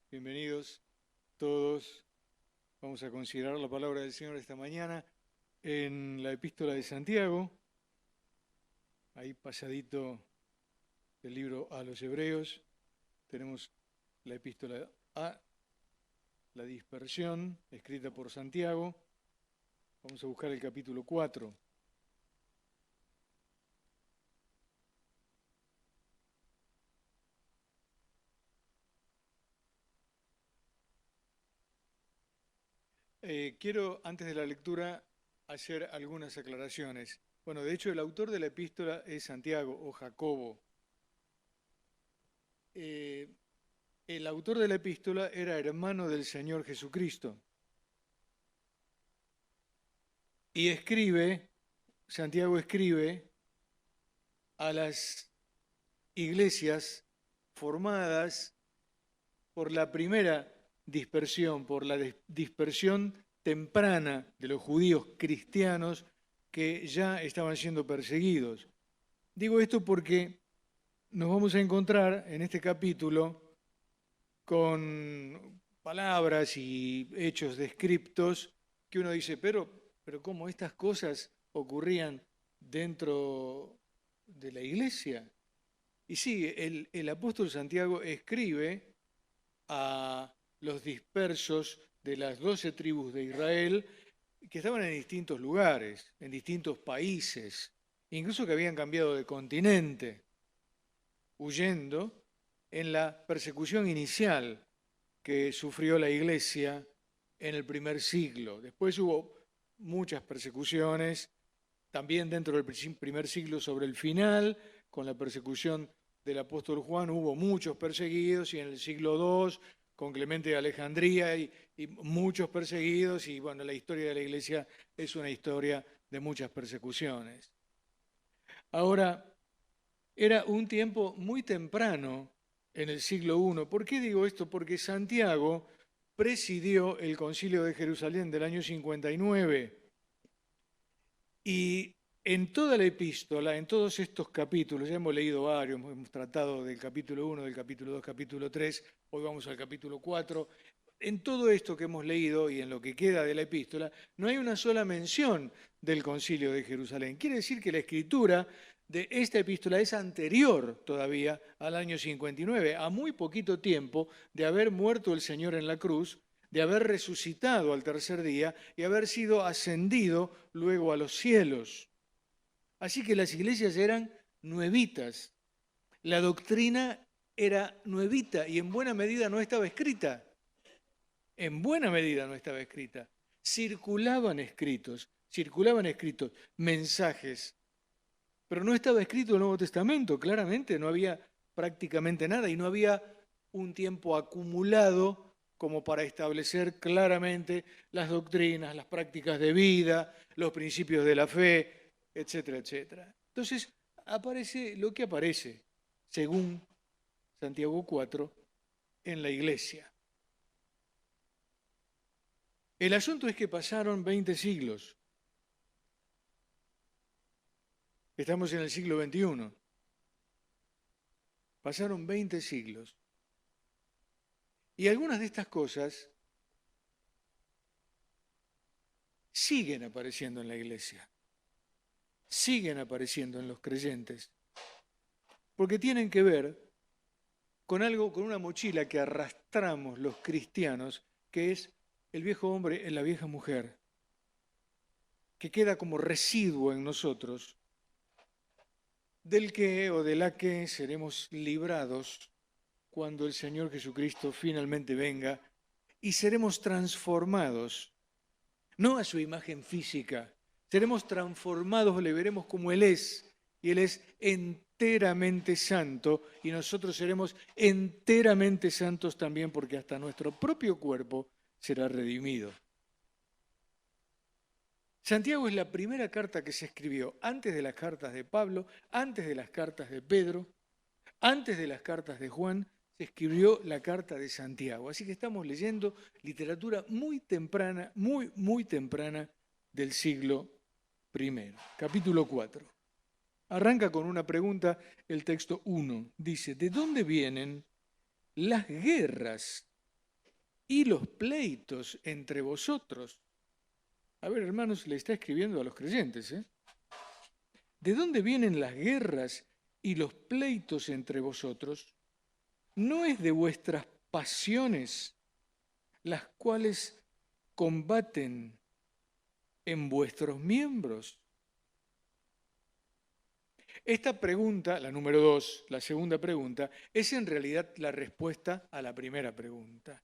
Bienvenidos todos. Vamos a considerar la palabra del Señor esta mañana en la epístola de Santiago, ahí pasadito del libro a los Hebreos. Tenemos la epístola a la dispersión, escrita por Santiago. Vamos a buscar el capítulo 4. Quiero, antes de la lectura, hacer algunas aclaraciones. Bueno, de hecho, el autor de la epístola es Santiago o Jacobo. El autor de la epístola era hermano del Señor Jesucristo. Y Santiago escribe a las iglesias formadas por la primera dispersión, por la dispersión temprana de los judíos cristianos que ya estaban siendo perseguidos. Digo esto porque nos vamos a encontrar en este capítulo con palabras y hechos descriptos que uno dice, pero ¿cómo estas cosas ocurrían dentro de la iglesia? Y sí, el apóstol Santiago escribe a los dispersos de las 12 tribus de Israel que estaban en distintos lugares, en distintos países, incluso que habían cambiado de continente, huyendo en la persecución inicial que sufrió la iglesia en el primer siglo. Después hubo muchas persecuciones, también dentro del primer siglo sobre el final, con la persecución del apóstol Juan hubo muchos perseguidos, y en el siglo II, con Clemente de Alejandría, y muchos perseguidos, y bueno, la historia de la iglesia es una historia de muchas persecuciones. Ahora, era un tiempo muy temprano en el siglo I. ¿Por qué digo esto? Porque Santiago presidió el Concilio de Jerusalén del año 59 y en toda la epístola, en todos estos capítulos, ya hemos leído varios, hemos tratado del capítulo 1, del capítulo 2, capítulo 3, hoy vamos al capítulo 4, en todo esto que hemos leído y en lo que queda de la epístola, no hay una sola mención del Concilio de Jerusalén. Quiere decir que la escritura de esta epístola es anterior todavía al año 59, a muy poquito tiempo de haber muerto el Señor en la cruz, de haber resucitado al tercer día y haber sido ascendido luego a los cielos. Así que las iglesias eran nuevitas, la doctrina era nuevita y en buena medida no estaba escrita. En buena medida no estaba escrita. Circulaban escritos mensajes, pero no estaba escrito el Nuevo Testamento, claramente, no había prácticamente nada y no había un tiempo acumulado como para establecer claramente las doctrinas, las prácticas de vida, los principios de la fe, etcétera, etcétera. Entonces, aparece lo que aparece, según Santiago 4, en la iglesia. El asunto es que pasaron 20 siglos. Estamos en el siglo XXI. Pasaron 20 siglos. Y algunas de estas cosas siguen apareciendo en la iglesia, siguen apareciendo en los creyentes, porque tienen que ver con algo, con una mochila que arrastramos los cristianos, que es el viejo hombre en la vieja mujer, que queda como residuo en nosotros, del que o de la que seremos librados cuando el Señor Jesucristo finalmente venga y seremos transformados, no a su imagen física, seremos transformados, le veremos como Él es, y Él es enteramente santo, y nosotros seremos enteramente santos también, porque hasta nuestro propio cuerpo será redimido. Santiago es la primera carta que se escribió antes de las cartas de Pablo, antes de las cartas de Pedro, antes de las cartas de Juan, se escribió la carta de Santiago. Así que estamos leyendo literatura muy temprana, muy temprana del siglo I. Capítulo 4. Arranca con una pregunta el texto 1. Dice, ¿de dónde vienen las guerras y los pleitos entre vosotros. A ver, hermanos, le está escribiendo a los creyentes, ¿eh? ¿De dónde vienen las guerras y los pleitos entre vosotros? ¿No es de vuestras pasiones las cuales combaten en vuestros miembros? Esta pregunta, la número 2, la segunda pregunta, es en realidad la respuesta a la primera pregunta.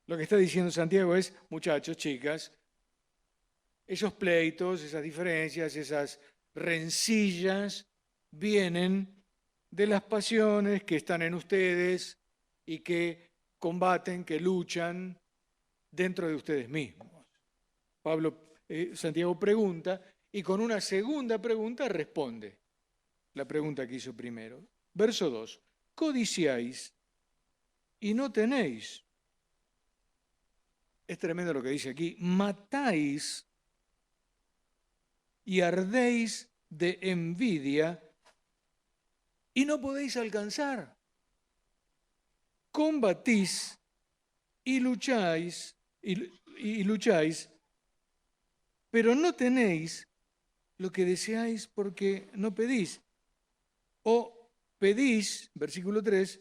Lo que está diciendo Santiago es, muchachos, chicas, esos pleitos, esas diferencias, esas rencillas vienen de las pasiones que están en ustedes y que combaten, que luchan dentro de ustedes mismos. Santiago pregunta y con una segunda pregunta responde la pregunta que hizo primero. Verso 2. Codiciáis y no tenéis. Es tremendo lo que dice aquí. Matáis y ardéis de envidia y no podéis alcanzar. Combatís y lucháis, pero no tenéis lo que deseáis porque no pedís. O pedís, versículo 3,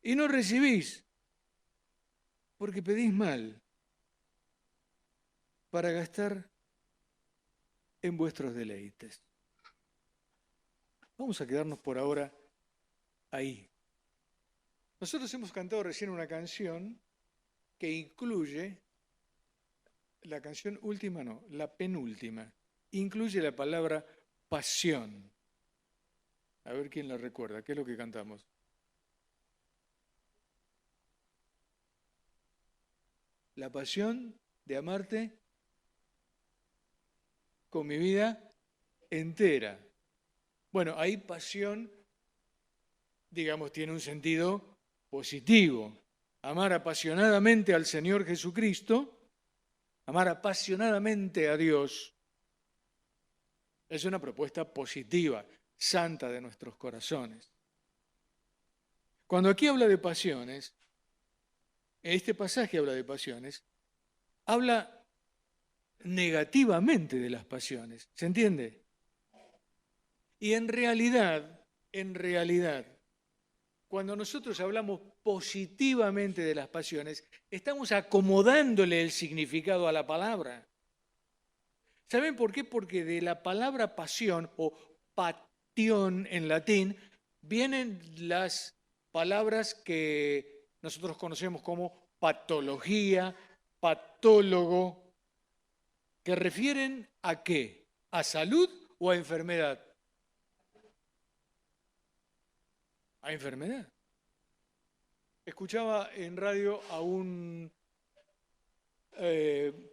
y no recibís porque pedís mal para gastar en vuestros deleites. Vamos a quedarnos por ahora ahí. Nosotros hemos cantado recién una canción que incluye, la canción última no, la penúltima, incluye la palabra pasión. A ver quién la recuerda, ¿qué es lo que cantamos? La pasión de amarte con mi vida entera. Bueno, ahí pasión, digamos, tiene un sentido positivo. Amar apasionadamente al Señor Jesucristo, amar apasionadamente a Dios, es una propuesta positiva, santa de nuestros corazones. Cuando aquí habla de pasiones, este pasaje habla de pasiones, habla negativamente de las pasiones, ¿se entiende? Y en realidad, cuando nosotros hablamos positivamente de las pasiones, estamos acomodándole el significado a la palabra. ¿Saben por qué? Porque de la palabra pasión o patión en latín vienen las palabras que nosotros conocemos como patología, patólogo, que refieren a qué, a salud o a enfermedad. A enfermedad. Escuchaba en radio a un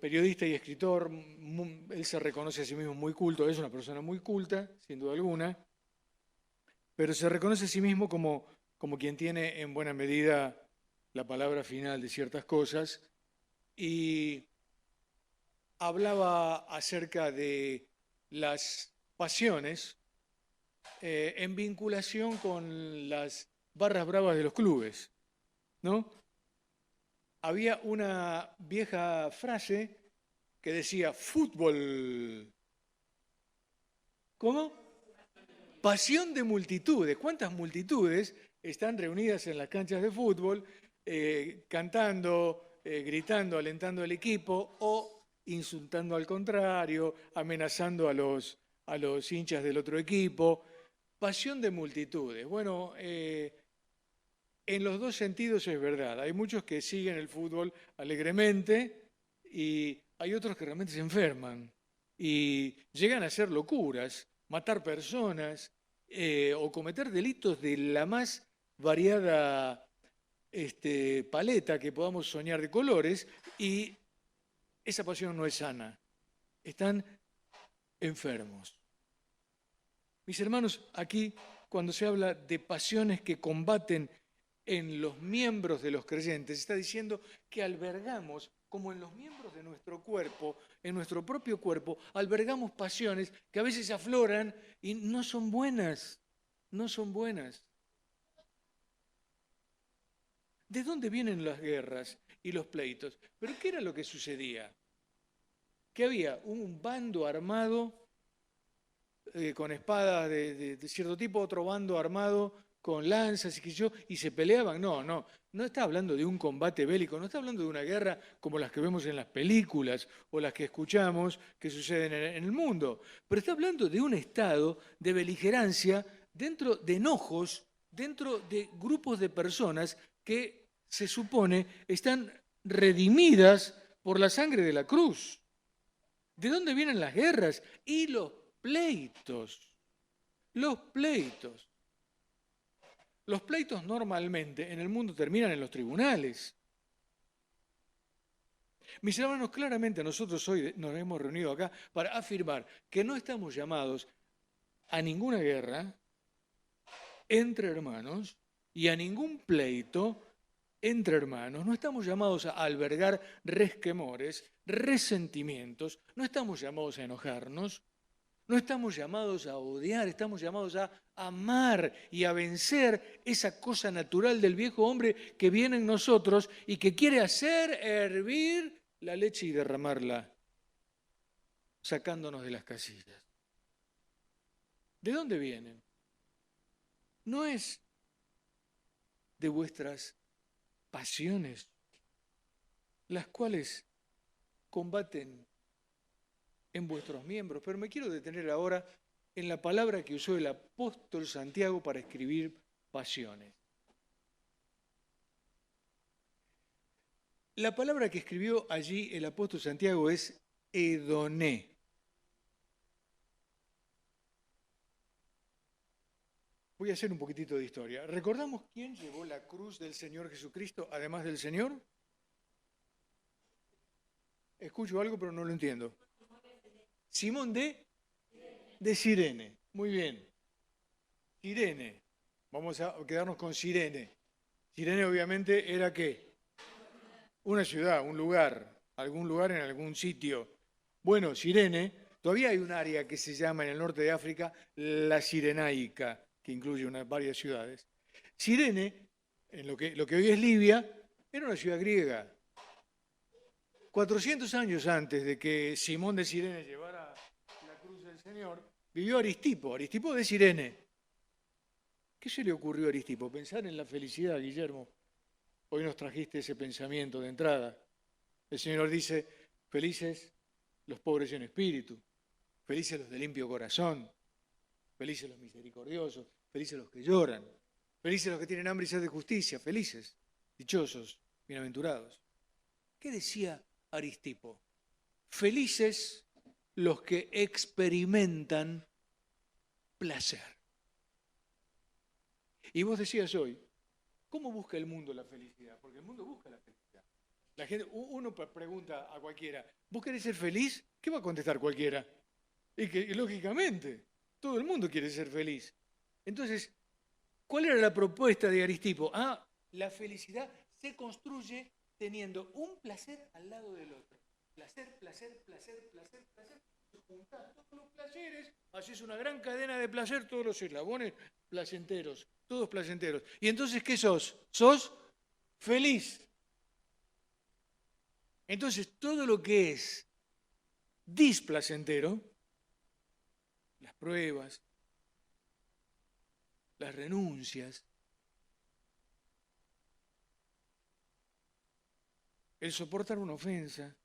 periodista y escritor, él se reconoce a sí mismo muy culto, es una persona muy culta, sin duda alguna, pero se reconoce a sí mismo como quien tiene en buena medida la palabra final de ciertas cosas, y hablaba acerca de las pasiones en vinculación con las barras bravas de los clubes, ¿no? Había una vieja frase que decía, fútbol, ¿cómo? Pasión de multitudes. ¿Cuántas multitudes están reunidas en las canchas de fútbol, cantando, gritando, alentando al equipo o insultando al contrario, amenazando a los hinchas del otro equipo? Pasión de multitudes. Bueno, en los dos sentidos es verdad. Hay muchos que siguen el fútbol alegremente y hay otros que realmente se enferman y llegan a hacer locuras, matar personas o cometer delitos de la más variada paleta que podamos soñar de colores, y esa pasión no es sana. Están enfermos. Mis hermanos, aquí cuando se habla de pasiones que combaten en los miembros de los creyentes, está diciendo que albergamos, como en los miembros de nuestro cuerpo, en nuestro propio cuerpo, albergamos pasiones que a veces afloran y no son buenas, no son buenas. ¿De dónde vienen las guerras y los pleitos? ¿Pero qué era lo que sucedía? Que había un bando armado con espadas de cierto tipo, otro bando armado con lanzas y qué sé yo, y se peleaban. No está hablando de un combate bélico, no está hablando de una guerra como las que vemos en las películas o las que escuchamos que suceden en el mundo, pero está hablando de un estado de beligerancia dentro de enojos, dentro de grupos de personas que se supone están redimidas por la sangre de la cruz. ¿De dónde vienen las guerras y los pleitos? Los pleitos. Los pleitos normalmente en el mundo terminan en los tribunales. Mis hermanos, claramente nosotros hoy nos hemos reunido acá para afirmar que no estamos llamados a ninguna guerra entre hermanos y a ningún pleito entre hermanos. No estamos llamados a albergar resquemores, resentimientos, no estamos llamados a enojarnos. No estamos llamados a odiar, estamos llamados a amar y a vencer esa cosa natural del viejo hombre que viene en nosotros y que quiere hacer hervir la leche y derramarla, sacándonos de las casillas. ¿De dónde vienen? No es de vuestras pasiones, las cuales combaten en vuestros miembros. Pero me quiero detener ahora en la palabra que usó el apóstol Santiago para escribir pasiones. La palabra que escribió allí el apóstol Santiago es edoné. Voy a hacer un poquitito de historia. ¿Recordamos quién llevó la cruz del Señor Jesucristo, además del Señor? Escucho algo, pero no lo entiendo. Simón de Cirene. Muy bien. Cirene. Vamos a quedarnos con Cirene. Cirene obviamente era ¿qué? Una ciudad, un lugar, algún lugar en algún sitio. Bueno, Cirene, todavía hay un área que se llama en el norte de África la Cirenaica, que incluye varias ciudades. Cirene, en lo que hoy es Libia, era una ciudad griega. 400 años antes de que Simón de Cirene llevara la cruz del Señor, vivió Aristipo de Cirene. ¿Qué se le ocurrió a Aristipo? Pensar en la felicidad, Guillermo. Hoy nos trajiste ese pensamiento de entrada. El Señor dice, felices los pobres en espíritu, felices los de limpio corazón, felices los misericordiosos, felices los que lloran, felices los que tienen hambre y sed de justicia, felices, dichosos, bienaventurados. ¿Qué decía Aristipo? Felices los que experimentan placer. Y vos decías hoy, ¿cómo busca el mundo la felicidad? Porque el mundo busca la felicidad. La gente, uno pregunta a cualquiera, ¿vos querés ser feliz? ¿Qué va a contestar cualquiera? Y que lógicamente, todo el mundo quiere ser feliz. Entonces, ¿cuál era la propuesta de Aristipo? La felicidad se construye teniendo un placer al lado del otro. Placer, placer, placer, placer, placer. Juntás todos los placeres, haces una gran cadena de placer, todos los eslabones placenteros, todos placenteros. Y entonces, ¿qué sos? Sos feliz. Entonces, todo lo que es displacentero, las pruebas, las renuncias, el soportar una ofensa,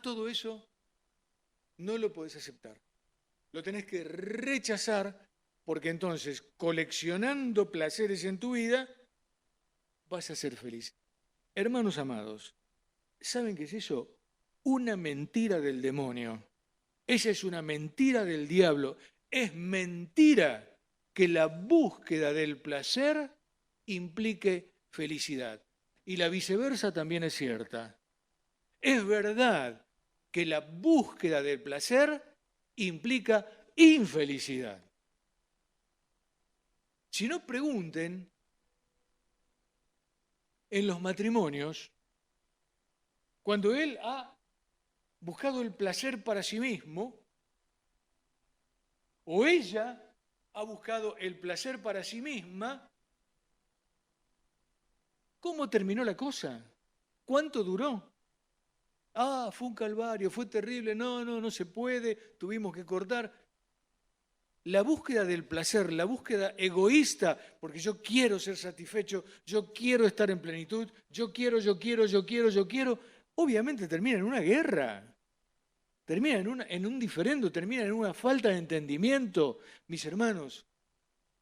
todo eso no lo podés aceptar. Lo tenés que rechazar porque entonces, coleccionando placeres en tu vida, vas a ser feliz. Hermanos amados, ¿saben qué es eso? Una mentira del demonio. Esa es una mentira del diablo. Es mentira que la búsqueda del placer implique felicidad. Y la viceversa también es cierta. Es verdad que la búsqueda del placer implica infelicidad. Si no, pregunten en los matrimonios, cuando él ha buscado el placer para sí mismo, o ella ha buscado el placer para sí misma, ¿Cómo terminó la cosa? ¿Cuánto duró? Ah, fue un calvario, fue terrible, no se puede, tuvimos que cortar. La búsqueda del placer, la búsqueda egoísta, porque yo quiero ser satisfecho, yo quiero estar en plenitud, yo quiero, obviamente termina en una guerra, termina en un diferendo, termina en una falta de entendimiento. Mis hermanos,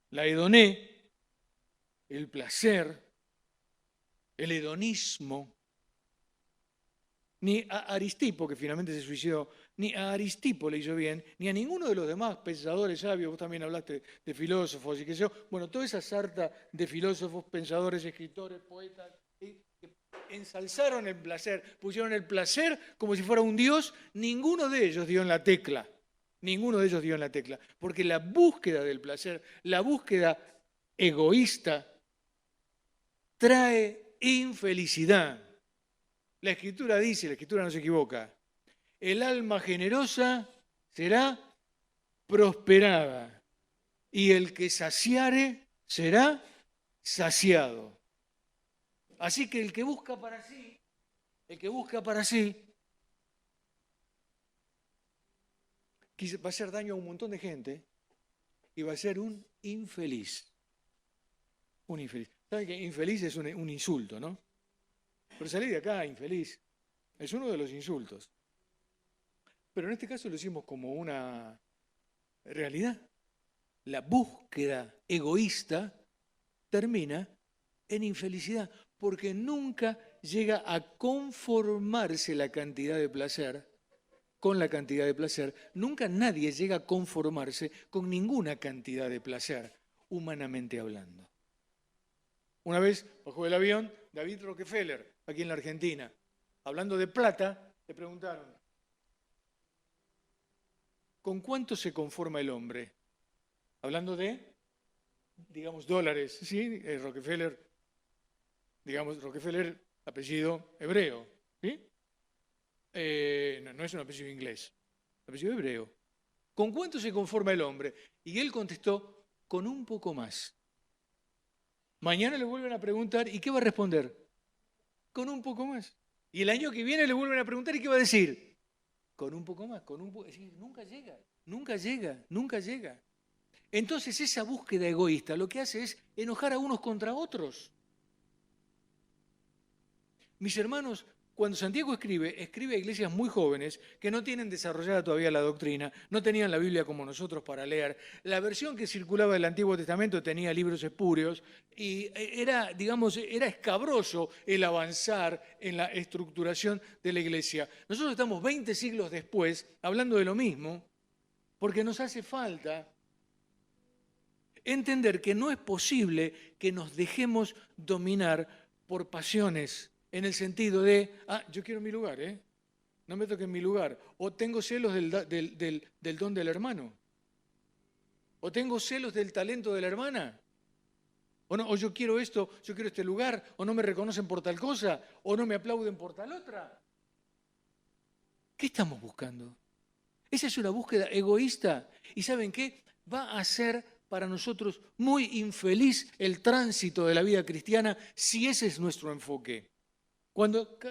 la hedoné, el placer, el hedonismo, ni a Aristipo, que finalmente se suicidó, ni a Aristipo le hizo bien, ni a ninguno de los demás pensadores sabios. Vos también hablaste de filósofos y qué sé yo. Bueno, toda esa sarta de filósofos, pensadores, escritores, poetas, que ensalzaron el placer, pusieron el placer como si fuera un dios, ninguno de ellos dio en la tecla. Ninguno de ellos dio en la tecla. Porque la búsqueda del placer, la búsqueda egoísta, trae infelicidad. La Escritura dice, la Escritura no se equivoca, el alma generosa será prosperada y el que saciare será saciado. Así que el que busca para sí, va a hacer daño a un montón de gente y va a ser un infeliz. Un infeliz. ¿Saben que infeliz es un insulto, no? Pero salí de acá, infeliz. Es uno de los insultos. Pero en este caso lo hicimos como una realidad. La búsqueda egoísta termina en infelicidad, porque nunca llega a conformarse la cantidad de placer con la cantidad de placer. Nunca nadie llega a conformarse con ninguna cantidad de placer, humanamente hablando. Una vez, bajo el avión, David Rockefeller, aquí en la Argentina, hablando de plata, le preguntaron, ¿con cuánto se conforma el hombre? Hablando de, digamos, dólares, ¿sí? Rockefeller, apellido hebreo, ¿sí? No es un apellido inglés, apellido hebreo. ¿Con cuánto se conforma el hombre? Y él contestó, con un poco más. Mañana le vuelven a preguntar, ¿y qué va a responder? Con un poco más. Y el año que viene le vuelven a preguntar, ¿y qué va a decir? Con un poco más, con un poco. Es decir, nunca llega, nunca llega, nunca llega. Entonces esa búsqueda egoísta lo que hace es enojar a unos contra otros. Mis hermanos, cuando Santiago escribe a iglesias muy jóvenes que no tienen desarrollada todavía la doctrina, no tenían la Biblia como nosotros para leer. La versión que circulaba del Antiguo Testamento tenía libros espurios y era escabroso el avanzar en la estructuración de la iglesia. Nosotros estamos 20 siglos después hablando de lo mismo porque nos hace falta entender que no es posible que nos dejemos dominar por pasiones, en el sentido de, yo quiero mi lugar, no me toquen mi lugar, o tengo celos del don del hermano, o tengo celos del talento de la hermana, o yo quiero esto, yo quiero este lugar, o no me reconocen por tal cosa, o no me aplauden por tal otra. ¿Qué estamos buscando? Esa es una búsqueda egoísta. ¿Y saben qué? Va a ser para nosotros muy infeliz el tránsito de la vida cristiana si ese es nuestro enfoque.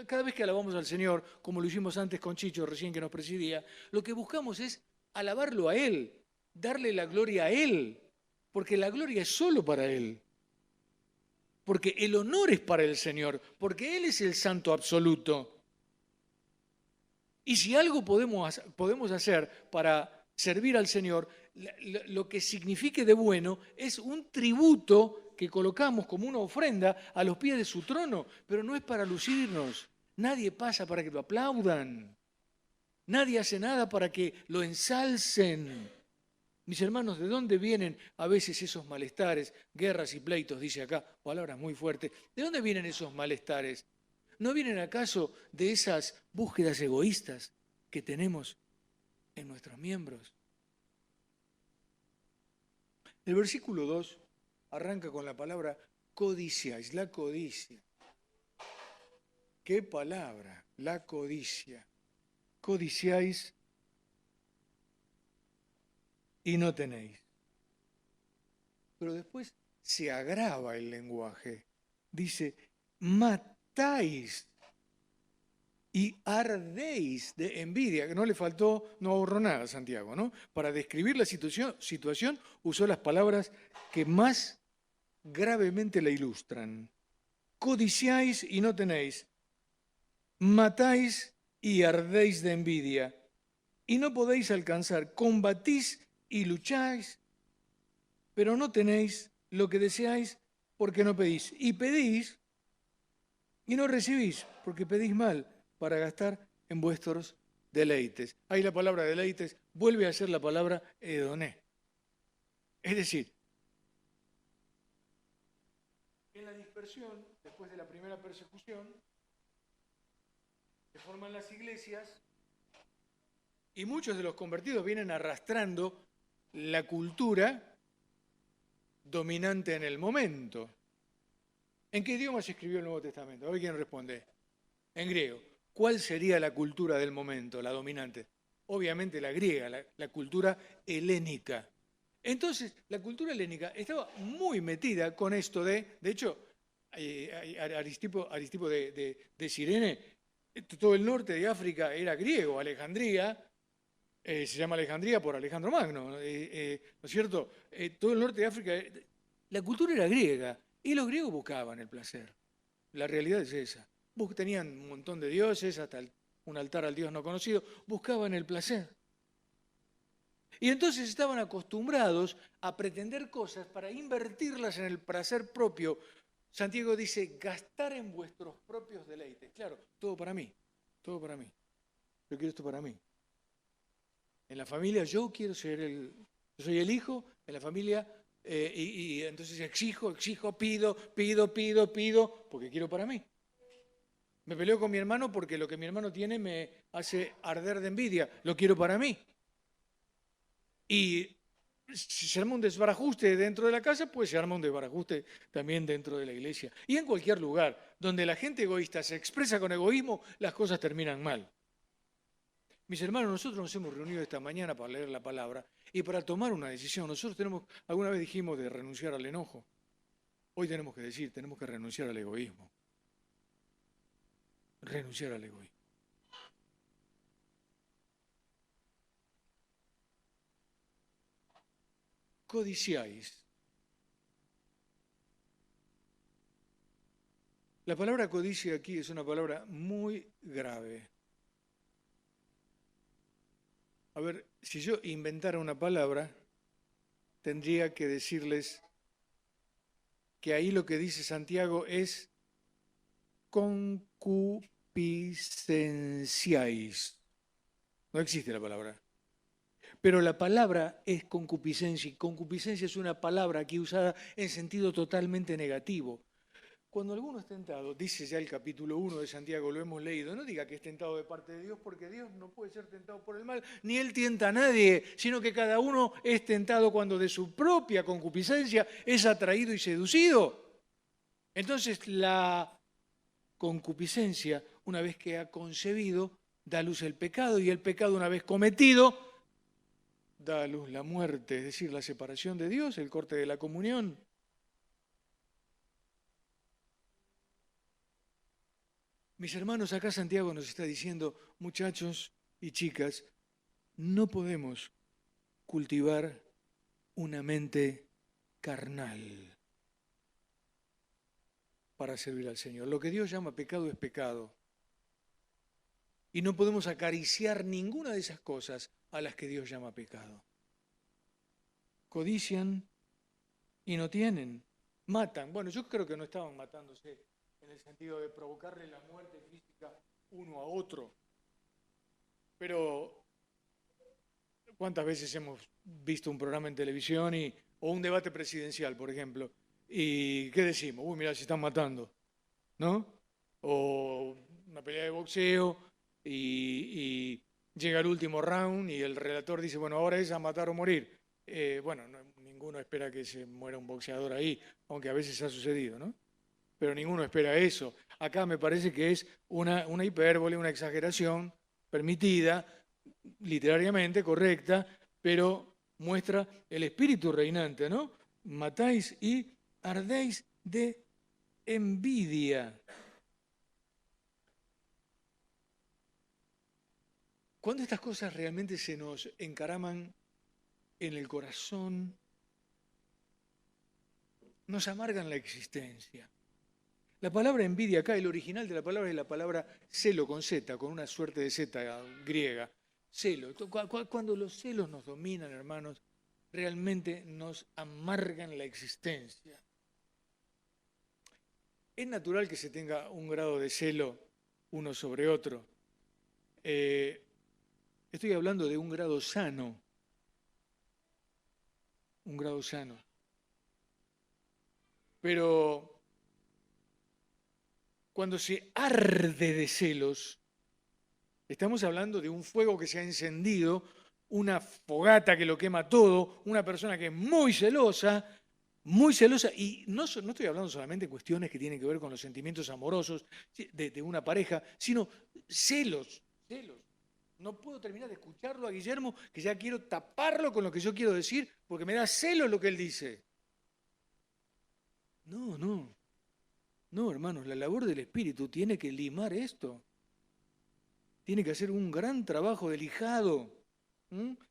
Cada vez que alabamos al Señor, como lo hicimos antes con Chicho, recién que nos presidía, lo que buscamos es alabarlo a Él, darle la gloria a Él, porque la gloria es solo para Él. Porque el honor es para el Señor, porque Él es el santo absoluto. Y si algo podemos hacer para servir al Señor, lo que signifique de bueno es un tributo que colocamos como una ofrenda a los pies de su trono, pero no es para lucirnos. Nadie pasa para que lo aplaudan. Nadie hace nada para que lo ensalcen. Mis hermanos, ¿de dónde vienen a veces esos malestares? Guerras y pleitos, dice acá, palabras muy fuertes. ¿De dónde vienen esos malestares? ¿No vienen acaso de esas búsquedas egoístas que tenemos en nuestros miembros? El versículo 2 arranca con la palabra codiciáis, la codicia. ¿Qué palabra? La codicia. Codiciáis y no tenéis. Pero después se agrava el lenguaje. Dice, matáis y ardéis de envidia, que no le faltó, no ahorró nada Santiago, ¿no? Para describir la situación usó las palabras que más gravemente la ilustran. Codiciáis y no tenéis, matáis y ardéis de envidia, y no podéis alcanzar, combatís y lucháis, pero no tenéis lo que deseáis porque no pedís. Y pedís y no recibís, porque pedís mal para gastar en vuestros deleites. Ahí la palabra deleites vuelve a ser la palabra edoné. Es decir, en la dispersión, después de la primera persecución, se forman las iglesias y muchos de los convertidos vienen arrastrando la cultura dominante en el momento. ¿En qué idioma se escribió el Nuevo Testamento? A ver quién responde. En griego. ¿Cuál sería la cultura del momento, la dominante? Obviamente la griega, la cultura helénica. Entonces, la cultura helénica estaba muy metida con esto de hecho, Aristipo de Cirene, todo el norte de África era griego, Alejandría, se llama Alejandría por Alejandro Magno, ¿no es cierto? Todo el norte de África, la cultura era griega, y los griegos buscaban el placer. La realidad es esa. Tenían un montón de dioses, hasta un altar al dios no conocido, buscaban el placer. Y entonces estaban acostumbrados a pretender cosas para invertirlas en el placer propio. Santiago dice, gastar en vuestros propios deleites. Claro, todo para mí, todo para mí. Yo quiero esto para mí. En la familia yo quiero ser yo soy el hijo, en la familia, y entonces exijo, pido, porque quiero para mí. Me peleo con mi hermano porque lo que mi hermano tiene me hace arder de envidia, lo quiero para mí. Y si se arma un desbarajuste dentro de la casa, pues se arma un desbarajuste también dentro de la iglesia. Y en cualquier lugar donde la gente egoísta se expresa con egoísmo, las cosas terminan mal. Mis hermanos, nosotros nos hemos reunido esta mañana para leer la palabra y para tomar una decisión. Nosotros alguna vez dijimos de renunciar al enojo. Hoy tenemos que decir, tenemos que renunciar al egoísmo. Renunciar al egoísmo. Codiciáis. La palabra codicia aquí es una palabra muy grave. A ver, si yo inventara una palabra, tendría que decirles que ahí lo que dice Santiago es concupiscenciáis. No existe la palabra. Pero la palabra es concupiscencia, y concupiscencia es una palabra aquí usada en sentido totalmente negativo. Cuando alguno es tentado, dice ya el capítulo 1 de Santiago, lo hemos leído, no diga que es tentado de parte de Dios, porque Dios no puede ser tentado por el mal, ni Él tienta a nadie, sino que cada uno es tentado cuando de su propia concupiscencia es atraído y seducido. Entonces la concupiscencia, una vez que ha concebido, da a luz el pecado, y el pecado, una vez cometido, da a luz la muerte, es decir, la separación de Dios, el corte de la comunión. Mis hermanos, acá Santiago nos está diciendo, muchachos y chicas, no podemos cultivar una mente carnal para servir al Señor. Lo que Dios llama pecado es pecado. Y no podemos acariciar ninguna de esas cosas a las que Dios llama pecado. Codician y no tienen. Matan. Bueno, yo creo que no estaban matándose en el sentido de provocarle la muerte física uno a otro. Pero, ¿cuántas veces hemos visto un programa en televisión o un debate presidencial, por ejemplo? ¿Y qué decimos? Uy, mira, se están matando, ¿no? O una pelea de boxeo y llega el último round y el relator dice, bueno, ahora es a matar o morir. Bueno, ninguno espera que se muera un boxeador ahí, aunque a veces ha sucedido, ¿no? Pero ninguno espera eso. Acá me parece que es una hipérbole, una exageración permitida, literariamente correcta, pero muestra el espíritu reinante, ¿no? Matáis y ardéis de envidia. Cuando estas cosas realmente se nos encaraman en el corazón, nos amargan la existencia. La palabra envidia acá, el original de la palabra es la palabra celo con Z, con una suerte de Z griega. Celo. Cuando los celos nos dominan, hermanos, realmente nos amargan la existencia. Es natural que se tenga un grado de celo uno sobre otro. Estoy hablando de un grado sano. Un grado sano. Pero cuando se arde de celos, estamos hablando de un fuego que se ha encendido, una fogata que lo quema todo, una persona que es muy celosa, y no estoy hablando solamente de cuestiones que tienen que ver con los sentimientos amorosos de una pareja, sino celos. No puedo terminar de escucharlo a Guillermo, que ya quiero taparlo con lo que yo quiero decir, porque me da celos lo que él dice. No, hermanos, la labor del Espíritu tiene que limar esto. Tiene que hacer un gran trabajo de lijado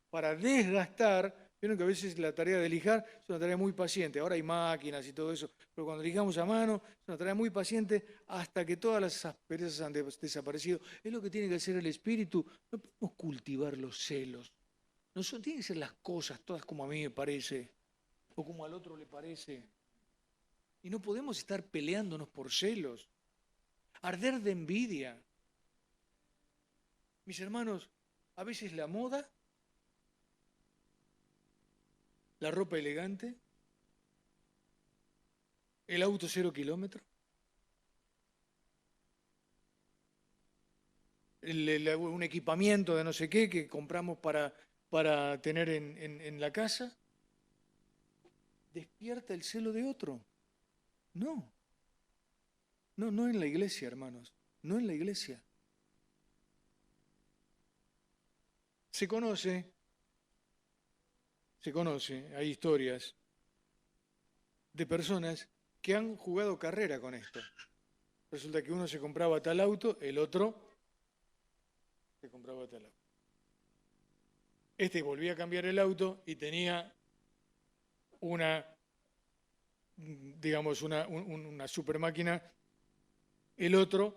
para desgastar. Vieron que a veces la tarea de lijar es una tarea muy paciente. Ahora hay máquinas y todo eso, pero cuando lijamos a mano es una tarea muy paciente hasta que todas las asperezas han desaparecido. Es lo que tiene que hacer el Espíritu. No podemos cultivar los celos. No tienen que ser las cosas todas como a mí me parece o como al otro le parece. Y no podemos estar peleándonos por celos, arder de envidia. Mis hermanos, a veces la moda, la ropa elegante, el auto 0 kilómetros, un equipamiento de no sé qué que compramos para tener en la casa, despierta el celo de otro. No en la iglesia, hermanos, no en la iglesia. Se conoce, hay historias de personas que han jugado carrera con esto. Resulta que uno se compraba tal auto, el otro se compraba tal auto. Este volvía a cambiar el auto y tenía una super máquina. El otro,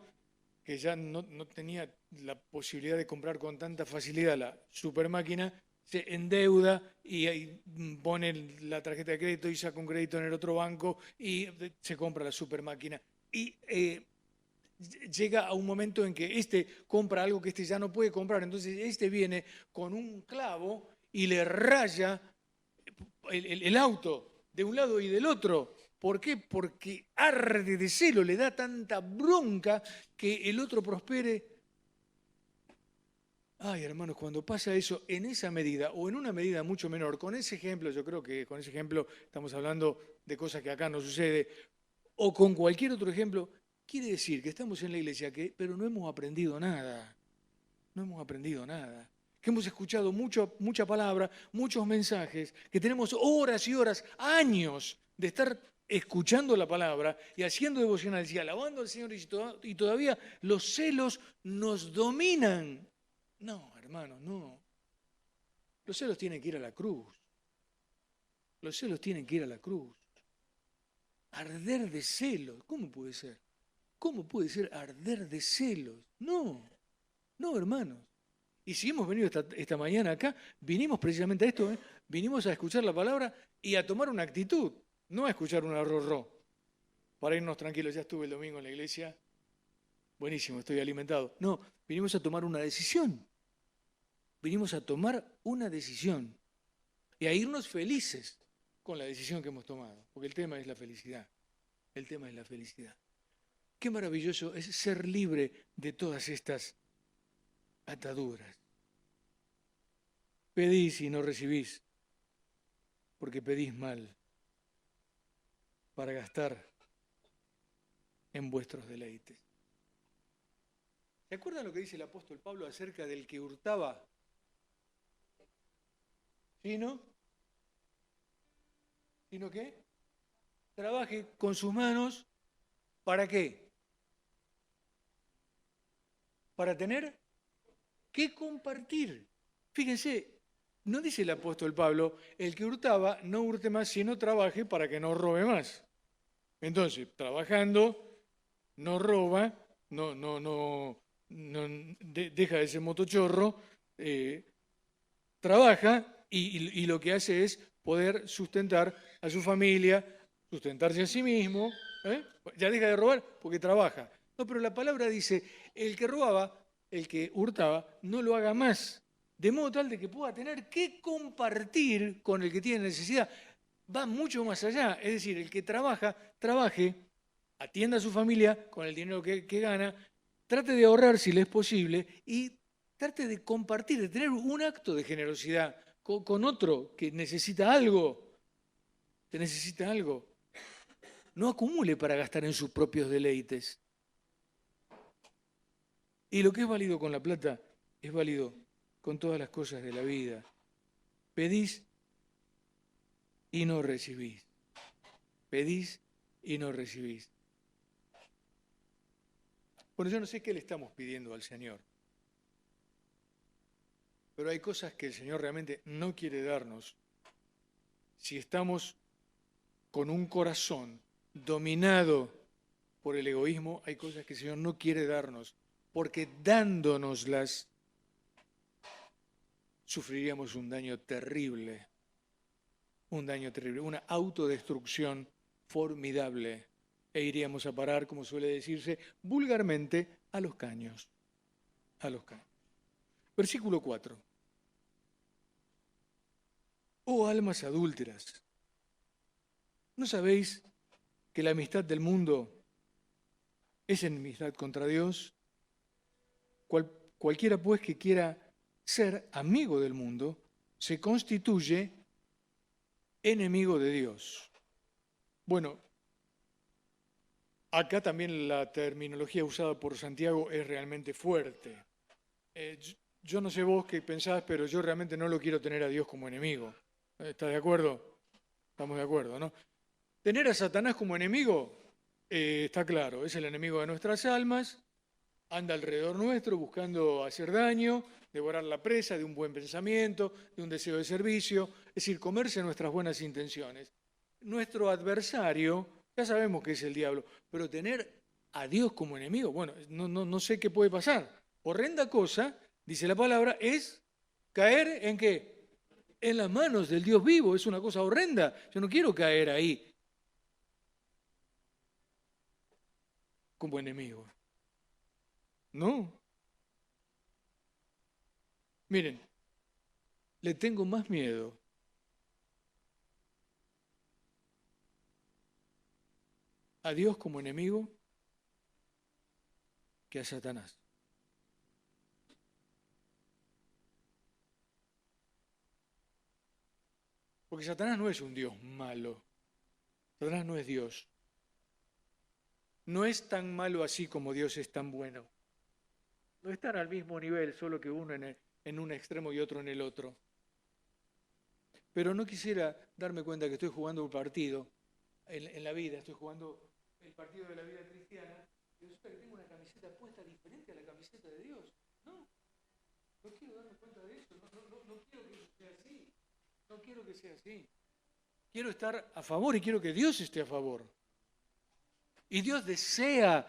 que ya no tenía la posibilidad de comprar con tanta facilidad la super máquina, se endeuda y ahí pone la tarjeta de crédito y saca un crédito en el otro banco y se compra la super máquina. Y llega a un momento en que este compra algo que este ya no puede comprar, entonces este viene con un clavo y le raya el auto de un lado y del otro. ¿Por qué? Porque arde de celo, le da tanta bronca que el otro prospere. Ay, hermanos, cuando pasa eso en esa medida o en una medida mucho menor, con ese ejemplo, yo creo que con ese ejemplo estamos hablando de cosas que acá no sucede, o con cualquier otro ejemplo, quiere decir que estamos en la iglesia, pero no hemos aprendido nada. No hemos aprendido nada. Que hemos escuchado mucha palabra, muchos mensajes, que tenemos horas y horas, años de estar escuchando la palabra y haciendo devocionales y alabando al Señor y todavía los celos nos dominan. No, hermanos, no. Los celos tienen que ir a la cruz. Los celos tienen que ir a la cruz. Arder de celos, ¿cómo puede ser? ¿Cómo puede ser arder de celos? No, hermanos. Y si hemos venido esta mañana acá, vinimos precisamente a esto, vinimos a escuchar la palabra y a tomar una actitud, no a escuchar un arrorró, para irnos tranquilos. Ya estuve el domingo en la iglesia, buenísimo, estoy alimentado. No, vinimos a tomar una decisión. Vinimos a tomar una decisión y a irnos felices con la decisión que hemos tomado, porque el tema es la felicidad. El tema es la felicidad. Qué maravilloso es ser libre de todas estas ataduras. Pedís y no recibís, porque pedís mal, para gastar en vuestros deleites. ¿Se acuerdan lo que dice el apóstol Pablo acerca del que hurtaba? ¿Sino qué? Trabaje con sus manos ¿Para qué? Para tener que compartir. Fíjense, no dice el apóstol Pablo, el que hurtaba no hurte más, sino trabaje para que no robe más. Entonces, trabajando, no roba, deja de ser motochorro, trabaja y lo que hace es poder sustentar a su familia, sustentarse a sí mismo, ¿eh? Ya deja de robar porque trabaja. No, pero la palabra dice, el que robaba, el que hurtaba, no lo haga más, de modo tal de que pueda tener que compartir con el que tiene necesidad. Va mucho más allá, es decir, el que trabaja, trabaje, atienda a su familia con el dinero que gana, trate de ahorrar si le es posible y trate de compartir, de tener un acto de generosidad con otro que necesita algo, que necesita algo. No acumule para gastar en sus propios deleites. Y lo que es válido con la plata es válido con todas las cosas de la vida. Pedís y no recibís. Pedís y no recibís. Bueno, yo no sé qué le estamos pidiendo al Señor, pero hay cosas que el Señor realmente no quiere darnos si estamos con un corazón dominado por el egoísmo. Hay cosas que el Señor no quiere darnos, porque dándonoslas sufriríamos un daño terrible, una autodestrucción formidable, e iríamos a parar, como suele decirse vulgarmente, a los caños. A los caños. Versículo 4. Oh almas adúlteras, ¿no sabéis que la amistad del mundo es enemistad contra Dios? Cualquiera pues que quiera ser amigo del mundo se constituye enemigo de Dios. Bueno, acá también la terminología usada por Santiago es realmente fuerte. Yo no sé vos qué pensás, pero yo realmente no lo quiero tener a Dios como enemigo. ¿Estás de acuerdo? Estamos de acuerdo, ¿no? Tener a Satanás como enemigo, está claro, es el enemigo de nuestras almas, anda alrededor nuestro buscando hacer daño, devorar la presa de un buen pensamiento, de un deseo de servicio, es decir, comerse nuestras buenas intenciones. Nuestro adversario, ya sabemos que es el diablo, pero tener a Dios como enemigo, bueno, no sé qué puede pasar. Horrenda cosa, dice la palabra, es caer en qué? En las manos del Dios vivo, es una cosa horrenda. Yo no quiero caer ahí como enemigo. No. Miren, le tengo más miedo a Dios como enemigo que a Satanás. Porque Satanás no es un Dios malo. Satanás no es Dios. No es tan malo así como Dios es tan bueno. No están al mismo nivel, solo que uno en un extremo y otro en el otro. Pero no quisiera darme cuenta que estoy jugando un partido en la vida, estoy jugando el partido de la vida cristiana, y resulta que tengo una camiseta puesta diferente a la camiseta de Dios. No, no quiero darme cuenta de eso, no quiero que eso sea así, no quiero que sea así. Quiero estar a favor y quiero que Dios esté a favor. Y Dios desea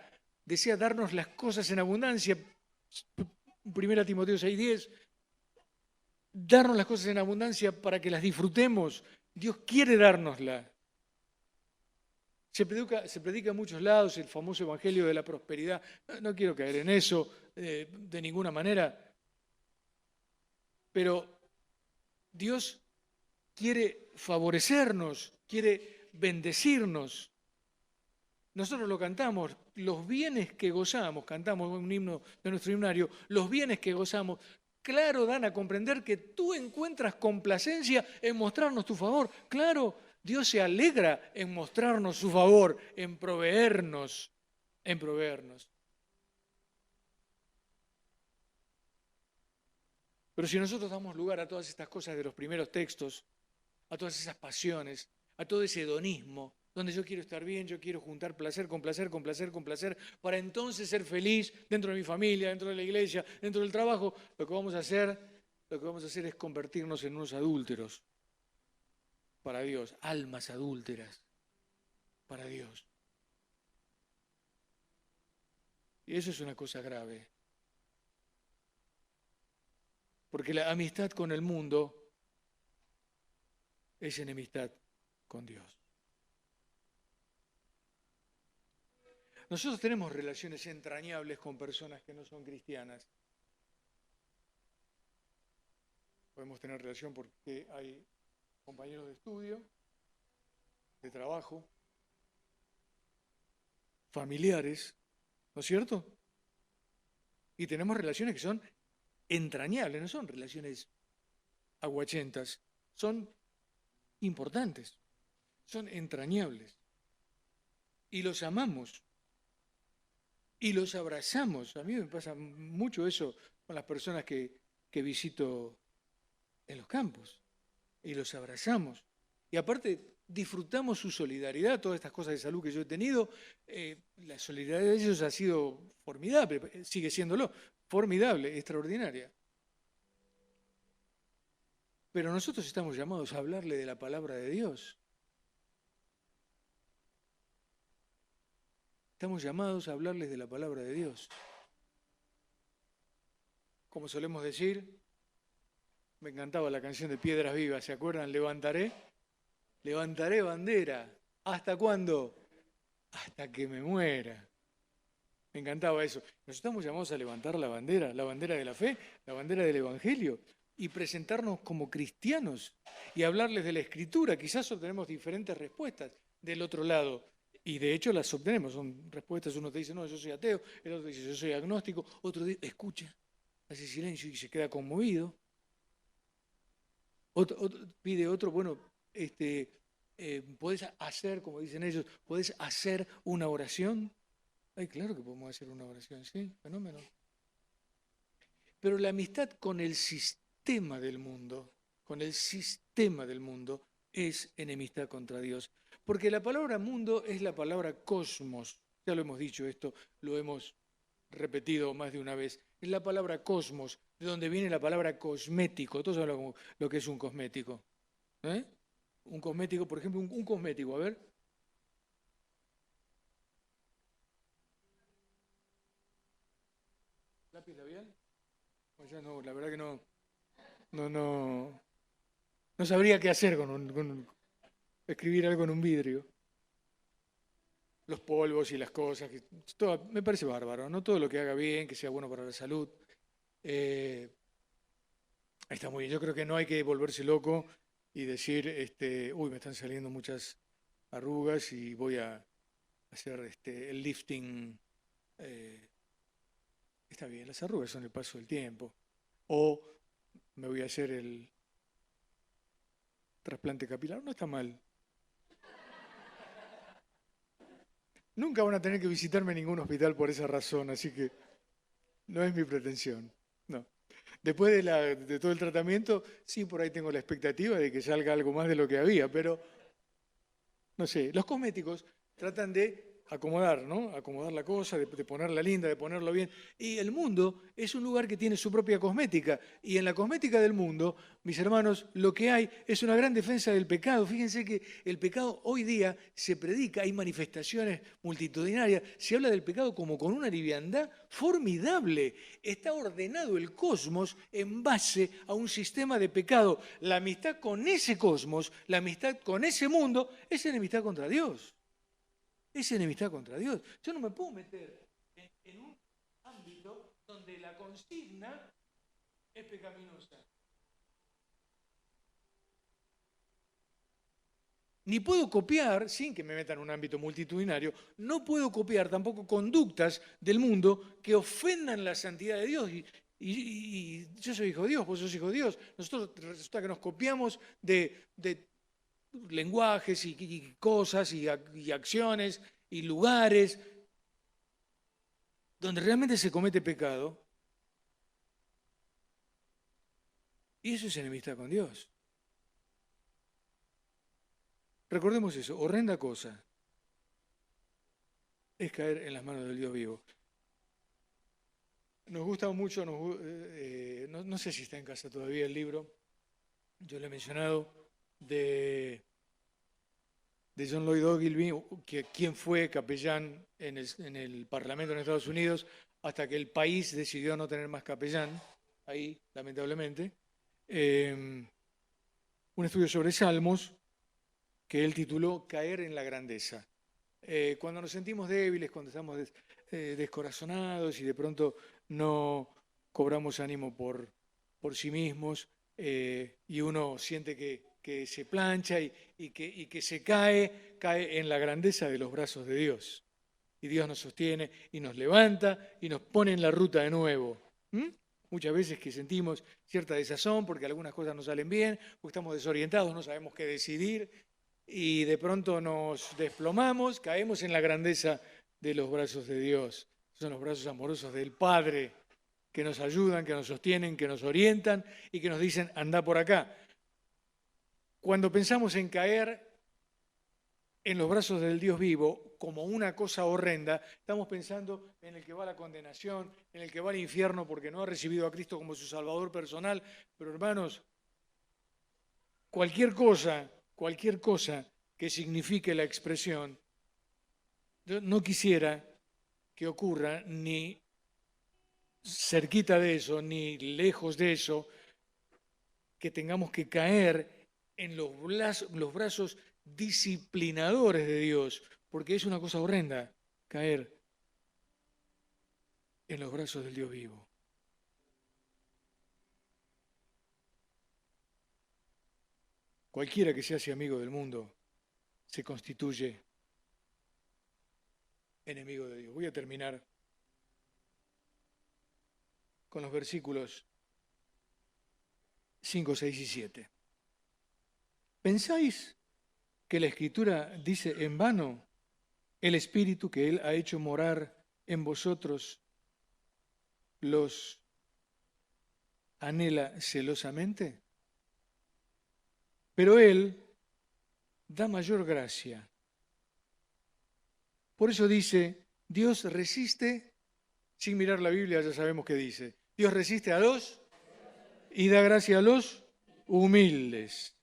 darnos las cosas en abundancia. 1 Timoteo 6:10, darnos las cosas en abundancia para que las disfrutemos. Dios quiere dárnoslas. Se predica en muchos lados el famoso evangelio de la prosperidad. No quiero caer en eso de ninguna manera. Pero Dios quiere favorecernos, quiere bendecirnos. Nosotros lo cantamos, los bienes que gozamos, cantamos un himno de nuestro himnario, los bienes que gozamos, claro, dan a comprender que tú encuentras complacencia en mostrarnos tu favor. Claro, Dios se alegra en mostrarnos su favor, en proveernos, en proveernos. Pero si nosotros damos lugar a todas estas cosas de los primeros textos, a todas esas pasiones, a todo ese hedonismo, donde yo quiero estar bien, yo quiero juntar placer con placer, con placer, con placer, para entonces ser feliz dentro de mi familia, dentro de la iglesia, dentro del trabajo. Lo que vamos a hacer es convertirnos en unos adúlteros para Dios, almas adúlteras para Dios. Y eso es una cosa grave. Porque la amistad con el mundo es enemistad con Dios. Nosotros tenemos relaciones entrañables con personas que no son cristianas. Podemos tener relación porque hay compañeros de estudio, de trabajo, familiares, ¿no es cierto? Y tenemos relaciones que son entrañables, no son relaciones aguachentas, son importantes, son entrañables. Y los amamos. Y los abrazamos. A mí me pasa mucho eso con las personas que visito en los campos. Y los abrazamos. Y aparte disfrutamos su solidaridad, todas estas cosas de salud que yo he tenido. La solidaridad de ellos ha sido formidable, sigue siéndolo, formidable, extraordinaria. Pero nosotros estamos llamados a hablarle de la palabra de Dios. Estamos llamados a hablarles de la palabra de Dios. Como solemos decir, me encantaba la canción de Piedras Vivas, ¿se acuerdan? Levantaré bandera. ¿Hasta cuándo? Hasta que me muera. Me encantaba eso. Nos estamos llamados a levantar la bandera de la fe, la bandera del Evangelio, y presentarnos como cristianos y hablarles de la Escritura. Quizás obtenemos diferentes respuestas del otro lado. Y de hecho las obtenemos, son respuestas, uno te dice, no, yo soy ateo, el otro dice, yo soy agnóstico, otro dice, escucha, hace silencio y se queda conmovido. Pide otro, bueno, ¿podés hacer, como dicen ellos, podés hacer una oración? Ay, claro que podemos hacer una oración, sí, fenómeno. Pero la amistad con el sistema del mundo, es enemistad contra Dios. Porque la palabra mundo es la palabra cosmos. Ya lo hemos dicho esto, lo hemos repetido más de una vez. Es la palabra cosmos, de donde viene la palabra cosmético. Todos saben lo que es un cosmético. Un cosmético, por ejemplo, un cosmético, a ver. ¿Lápiz labial? Pues ya no, la verdad que no sabría qué hacer con escribir algo en un vidrio. Los polvos y las cosas, todo, me parece bárbaro, ¿no? Todo lo que haga bien, que sea bueno para la salud. Está muy bien, yo creo que no hay que volverse loco y decir, uy, me están saliendo muchas arrugas y voy a hacer el lifting. Está bien, las arrugas son el paso del tiempo. O me voy a hacer el trasplante capilar, no está mal. Nunca van a tener que visitarme en ningún hospital por esa razón, así que no es mi pretensión. No. Después de todo el tratamiento, sí, por ahí tengo la expectativa de que salga algo más de lo que había, pero no sé, los cosméticos tratan de acomodar, ¿no? Acomodar la cosa, de ponerla linda, de ponerlo bien. Y el mundo es un lugar que tiene su propia cosmética. Y en la cosmética del mundo, mis hermanos, lo que hay es una gran defensa del pecado. Fíjense que el pecado hoy día se predica, hay manifestaciones multitudinarias, se habla del pecado como con una liviandad formidable. Está ordenado el cosmos en base a un sistema de pecado. La amistad con ese cosmos, la amistad con ese mundo, es enemistad contra Dios. Es enemistad contra Dios. Yo no me puedo meter en un ámbito donde la consigna es pecaminosa. Ni puedo copiar, sin que me meta en un ámbito multitudinario, no puedo copiar tampoco conductas del mundo que ofendan la santidad de Dios. Y yo soy hijo de Dios, vos sos hijo de Dios. Nosotros resulta que nos copiamos de lenguajes y cosas y acciones y lugares donde realmente se comete pecado. Y eso es enemistad con Dios. Recordemos eso, horrenda cosa. es caer en las manos del Dios vivo. Nos gusta mucho, no sé si está en casa todavía el libro, yo lo he mencionado, de John Lloyd Ogilvy, quien fue capellán en el Parlamento en Estados Unidos, hasta que el país decidió no tener más capellán, ahí, lamentablemente. Un estudio sobre Salmos, que él tituló Caer en la grandeza. Cuando nos sentimos débiles, cuando estamos descorazonados y de pronto no cobramos ánimo por sí mismos, y uno siente que se plancha y que se cae en la grandeza de los brazos de Dios. Y Dios nos sostiene y nos levanta y nos pone en la ruta de nuevo. Muchas veces que sentimos cierta desazón porque algunas cosas no salen bien, porque estamos desorientados, no sabemos qué decidir, y de pronto nos desplomamos, caemos en la grandeza de los brazos de Dios. Son los brazos amorosos del Padre que nos ayudan, que nos sostienen, que nos orientan y que nos dicen, anda por acá. Cuando pensamos en caer en los brazos del Dios vivo como una cosa horrenda, estamos pensando en el que va a la condenación, en el que va al infierno porque no ha recibido a Cristo como su Salvador personal. Pero hermanos, cualquier cosa que signifique la expresión, yo no quisiera que ocurra ni cerquita de eso, ni lejos de eso, que tengamos que caer en los brazos disciplinadores de Dios, porque es una cosa horrenda caer en los brazos del Dios vivo. Cualquiera que se hace amigo del mundo se constituye enemigo de Dios. Voy a terminar con los versículos 5, 6 y 7. ¿Pensáis que la Escritura dice en vano el Espíritu que Él ha hecho morar en vosotros los anhela celosamente? Pero Él da mayor gracia. Por eso dice, Dios resiste, sin mirar la Biblia ya sabemos qué dice, Dios resiste a los y da gracia a los humildes.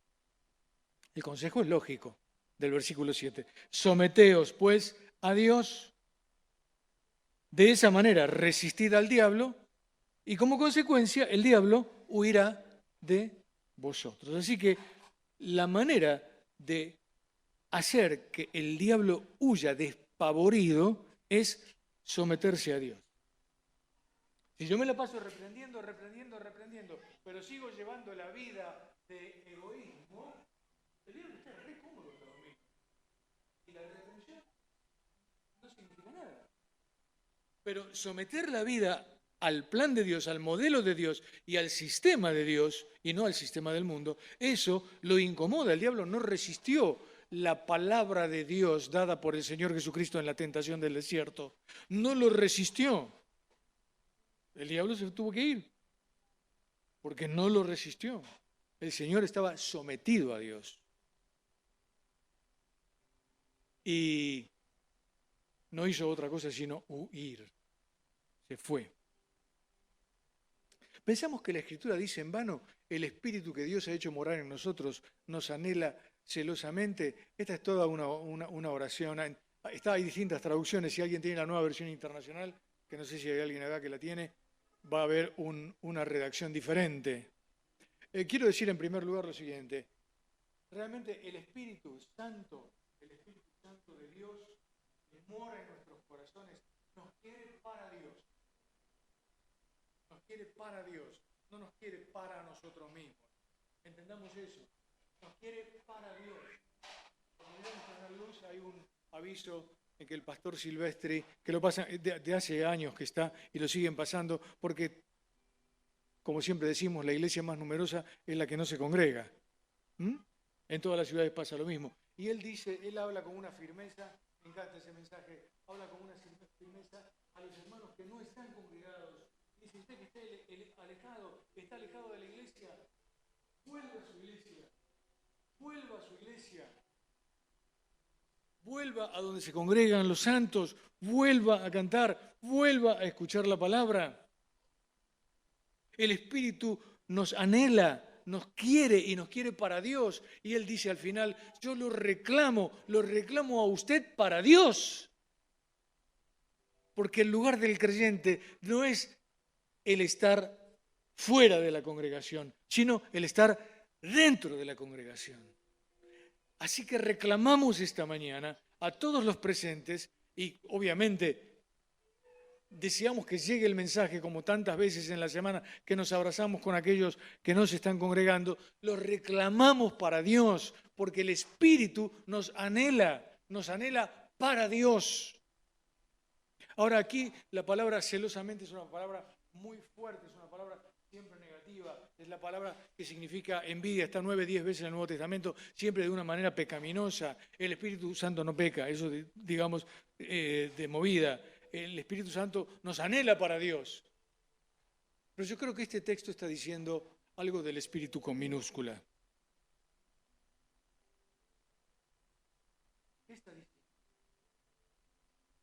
El consejo es lógico del versículo 7. Someteos, pues, a Dios. De esa manera, resistid al diablo y como consecuencia el diablo huirá de vosotros. Así que la manera de hacer que el diablo huya despavorido es someterse a Dios. Si yo me la paso reprendiendo, pero sigo llevando la vida de egoísmo, el diablo está re cómodo conmigo. Y la reprensión no significa nada. Pero someter la vida al plan de Dios, al modelo de Dios y al sistema de Dios, y no al sistema del mundo, eso lo incomoda. El diablo no resistió la palabra de Dios dada por el Señor Jesucristo en la tentación del desierto. No lo resistió. El diablo se tuvo que ir, porque no lo resistió. El Señor estaba sometido a Dios. Y no hizo otra cosa sino huir. Se fue. Pensamos que la Escritura dice en vano, el Espíritu que Dios ha hecho morar en nosotros nos anhela celosamente. Esta es toda una oración. Hay distintas traducciones. Si alguien tiene la nueva versión internacional, que no sé si hay alguien acá que la tiene, va a haber una redacción diferente. Quiero decir en primer lugar lo siguiente. Realmente el Espíritu Santo de Dios que mora en nuestros corazones, nos quiere para Dios. Nos quiere para Dios, no nos quiere para nosotros mismos. Entendamos eso. Nos quiere para Dios. Cuando miramos Canal Luz hay un aviso en que el pastor Silvestri, que lo pasa de hace años que está y lo siguen pasando, porque, como siempre decimos, la iglesia más numerosa es la que no se congrega. En todas las ciudades pasa lo mismo. Y él habla con una firmeza, me encanta ese mensaje, habla con una firmeza a los hermanos que no están congregados. Dice, usted que está alejado de la iglesia, vuelva a su iglesia, vuelva a su iglesia. vuelva a donde se congregan los santos, vuelva a cantar, vuelva a escuchar la palabra. El Espíritu nos anhela, nos quiere y nos quiere para Dios. Y Él dice al final, yo lo reclamo a usted para Dios. Porque el lugar del creyente no es el estar fuera de la congregación, sino el estar dentro de la congregación. Así que reclamamos esta mañana a todos los presentes y obviamente deseamos que llegue el mensaje, como tantas veces en la semana que nos abrazamos con aquellos que no se están congregando, lo reclamamos para Dios, porque el Espíritu nos anhela para Dios. Ahora aquí la palabra celosamente es una palabra muy fuerte, es una palabra siempre negativa, es la palabra que significa envidia, está 9, 10 veces en el Nuevo Testamento, siempre de una manera pecaminosa. El Espíritu Santo no peca, eso digamos de movida. El Espíritu Santo nos anhela para Dios. Pero yo creo que este texto está diciendo algo del Espíritu con minúscula. ¿Qué está diciendo?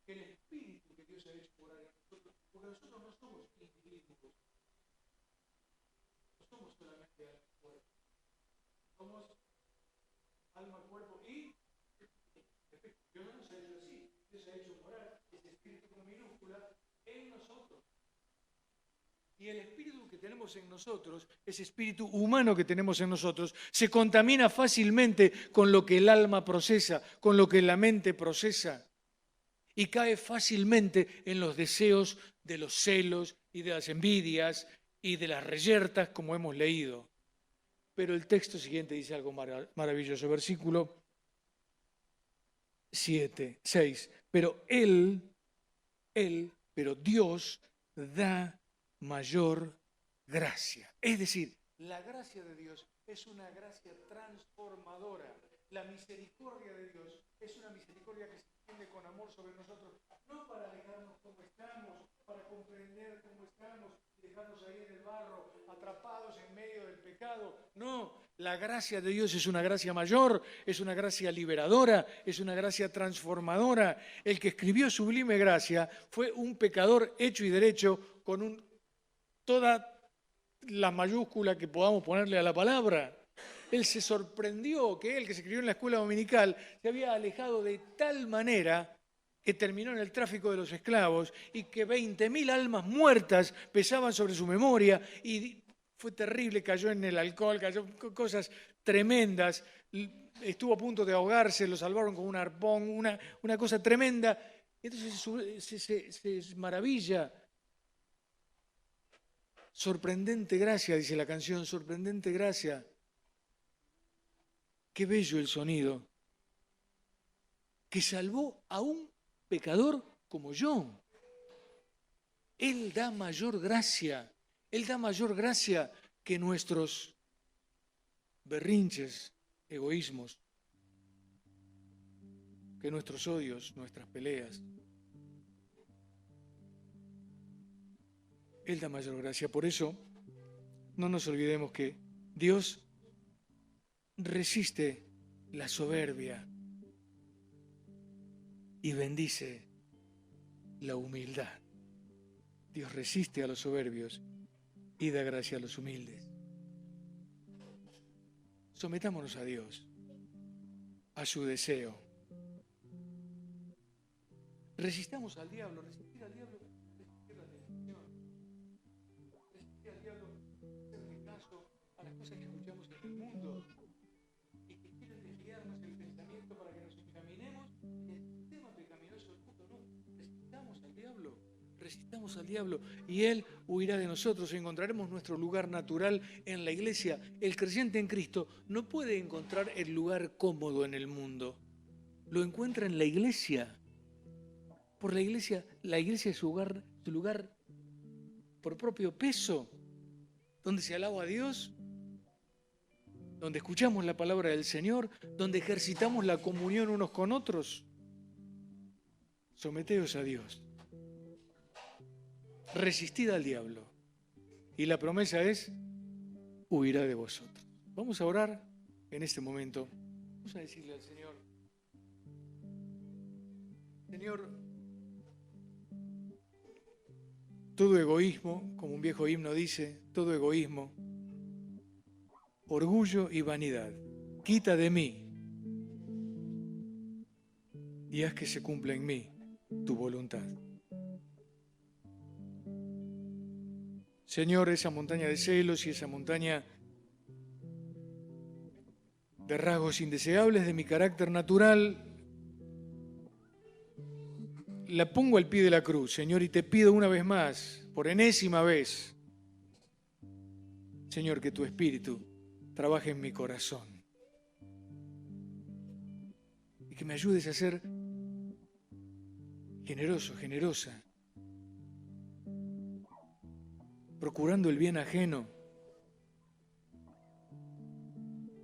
Que el Espíritu que Dios ha hecho morar en nosotros, porque nosotros no somos individuos, no somos solamente alma y cuerpo, somos alma, cuerpo y Dios no nos ha hecho así, Dios ha hecho morar ese Espíritu con minúscula en nosotros. Y el espíritu que tenemos en nosotros, ese espíritu humano que tenemos en nosotros, se contamina fácilmente con lo que el alma procesa, con lo que la mente procesa. Y cae fácilmente en los deseos de los celos y de las envidias y de las reyertas, como hemos leído. Pero el texto siguiente dice algo maravilloso. Versículo 6. Pero pero Dios da mayor gracia. Es decir, la gracia de Dios es una gracia transformadora. La misericordia de Dios es una misericordia que se extiende con amor sobre nosotros, no para alejarnos como estamos, para comprender cómo estamos y dejarnos ahí en el barro, atrapados en medio del pecado. No, la gracia de Dios es una gracia mayor, es una gracia liberadora, es una gracia transformadora. El que escribió Sublime Gracia fue un pecador hecho y derecho con toda la mayúscula que podamos ponerle a la palabra. Él se sorprendió que él, que se crió en la escuela dominical, se había alejado de tal manera que terminó en el tráfico de los esclavos y que 20.000 almas muertas pesaban sobre su memoria y fue terrible, cayó en el alcohol, cayó cosas tremendas, estuvo a punto de ahogarse, lo salvaron con un arpón, una cosa tremenda. Entonces se maravilla. Sorprendente gracia, dice la canción, sorprendente gracia. Qué bello el sonido. Que salvó a un pecador como yo. Él da mayor gracia. Él da mayor gracia que nuestros berrinches, egoísmos, que nuestros odios, nuestras peleas. Él da mayor gracia. Por eso, no nos olvidemos que Dios resiste la soberbia y bendice la humildad. Dios resiste a los soberbios y da gracia a los humildes. Sometámonos a Dios, a su deseo. Resistamos al diablo, resistir al diablo, resistir la tentación, resistir al diablo, hacerle caso a las cosas que escuchamos en el mundo y que quieren desviarnos el pensamiento para que nos encaminemos en el sistema pecaminoso del mundo. No, resistamos al diablo y Él huirá de nosotros. Encontraremos nuestro lugar natural en la iglesia. El creyente en Cristo no puede encontrar el lugar cómodo en el mundo. Lo encuentra en la iglesia. Por la iglesia es su lugar por propio peso, donde se alaba a Dios, donde escuchamos la palabra del Señor, donde ejercitamos la comunión unos con otros. Someteos a Dios. Resistid al diablo. Y la promesa es, huirá de vosotros. Vamos a orar en este momento. Vamos a decirle al Señor, Señor, todo egoísmo, como un viejo himno dice, todo egoísmo, orgullo y vanidad, quita de mí y haz que se cumpla en mí tu voluntad. Señor, esa montaña de celos y esa montaña de rasgos indeseables de mi carácter natural, la pongo al pie de la cruz, Señor, y te pido una vez más, por enésima vez, Señor, que tu Espíritu trabaje en mi corazón y que me ayudes a ser generoso, generosa, procurando el bien ajeno.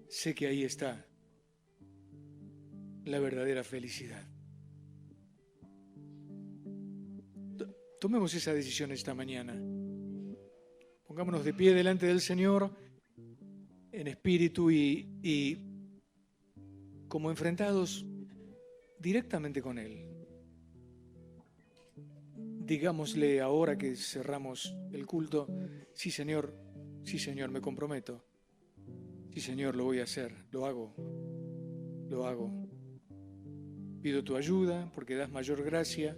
Sé que ahí está la verdadera felicidad. Tomemos esa decisión esta mañana. Pongámonos de pie delante del Señor en espíritu y como enfrentados directamente con Él. Digámosle ahora que cerramos el culto, sí Señor, me comprometo. Sí Señor, lo voy a hacer, lo hago. Pido tu ayuda porque das mayor gracia.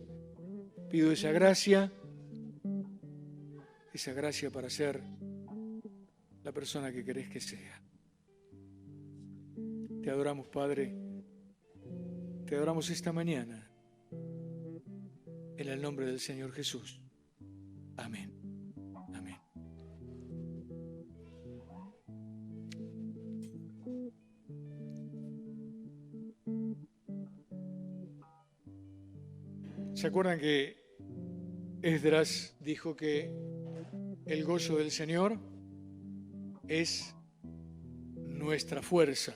Pido esa gracia para ser la persona que querés que sea. Te adoramos, Padre. Te adoramos esta mañana. En el nombre del Señor Jesús. Amén. Amén. ¿Se acuerdan que Esdras dijo que el gozo del Señor es nuestra fuerza?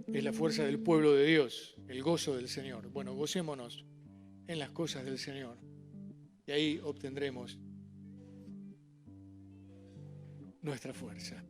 Es la fuerza del pueblo de Dios, el gozo del Señor. Bueno, gocémonos en las cosas del Señor y ahí obtendremos nuestra fuerza.